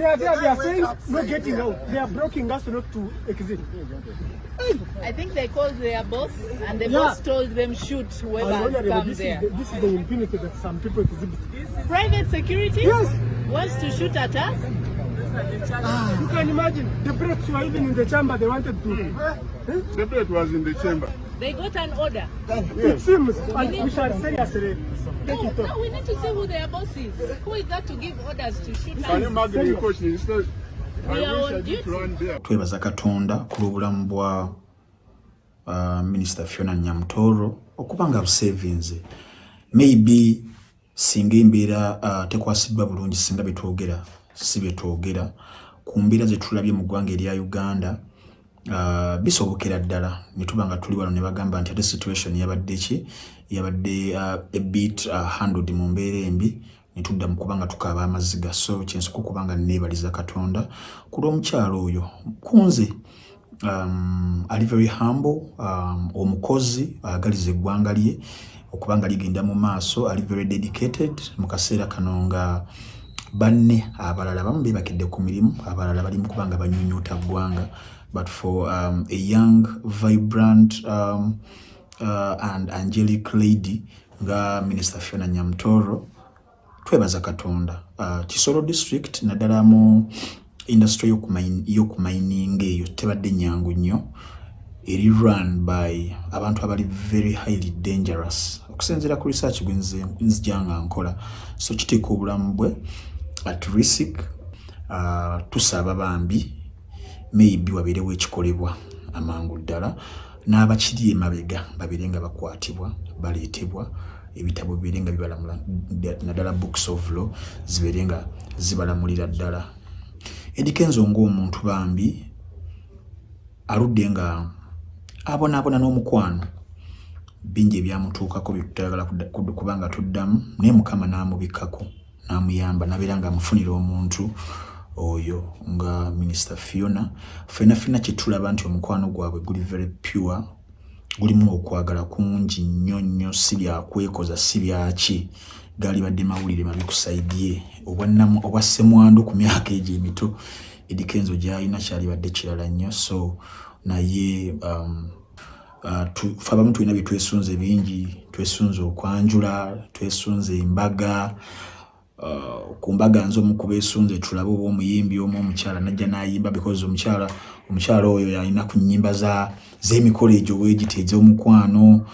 They are saying no getting out. They are blocking us not to exit. I think they called their boss and the boss told them shoot whoever comes there. This is the impunity that some people exhibit. Private security wants to shoot at us? You can imagine, the bullets were even in the chamber they wanted to. The bullet was in the chamber. They got an order. It seems, we shall say yesterday. No, we need to see who their boss is. Who is that to give orders to shoot us? Can you imagine the question instead? We are on duty. Twebaza Katonda ku lw'obulamu bwa Minister Fiona Nyamutoro okubanga busevinze. Maybe singa embeera tekwasiddwa bulungi singa betwogera si betwogera ku mbeera ze tulabye mu ggwanga erya Uganda bisobokera ddala ne tubanga tuli wano ne bagamba nti ate situation yabadde a bit handled mu mbeera embi ne tudda mu kubanga tukaaba amaziga so kyensoka okubanga neebaliza Katonda ku lw'omukyalo oyo kunze ali very humble omukozi agaliza eggwanga lye okubanga ligenda mu maaso ali very dedicated mu kaseera kano nga banne abalala bamu beebakidde ku mirimu abalala bali mu kubanga banyunyuuta ggwanga but for a young vibrant and angelic lady nga Minister Fiona Nyamutoro twebaza Katonda. Kisoro district naddala mu industry y'okumining eyo tebadde nyangu nnyo eri run by abantu abali very highly dangerous okusinziira ku research gwe nzijanga nkola so kiteeka obulamu bwe at risk. Tusaba bambi maybe wabeerewo ekikolebwa amangu ddala n'abakiri emabega babeerenga bakwatibwa baleetebwa ebitabo bibeerenga bibalamula naddala books of law zibeerenga zibalamulira ddala. Eddie Kenzo ng'omuntu bambi aludde nga abonaabona n'omukwano bingi ebyamutuukako byetutayagala kubanga tuddamu naye Mukama n'amubikkako n'amuyamba nabeera nga amufunira omuntu oyo nga Minister Fiona. Fena kye tulaba nti omukwano gwabwe guli very pure gulimu okwagala kungi nnyo si byakwekoza si byaki gali badde mawulire mabikusaidye obwa ssemwandu ku myaka egyo emito Eddie Kenzo gy'alina kyali badde kirala nnyo so naye tufabamu tulina bye twesunze bingi twesunze okwanjula twesunze embaga ku mbaga nzo mu kubesunze tulaba oba omuyimbi omu omukyala najja n'ayimba because omukyala oyo yalina ku nnyimba z'emikolo egyo weegite ez'omukwano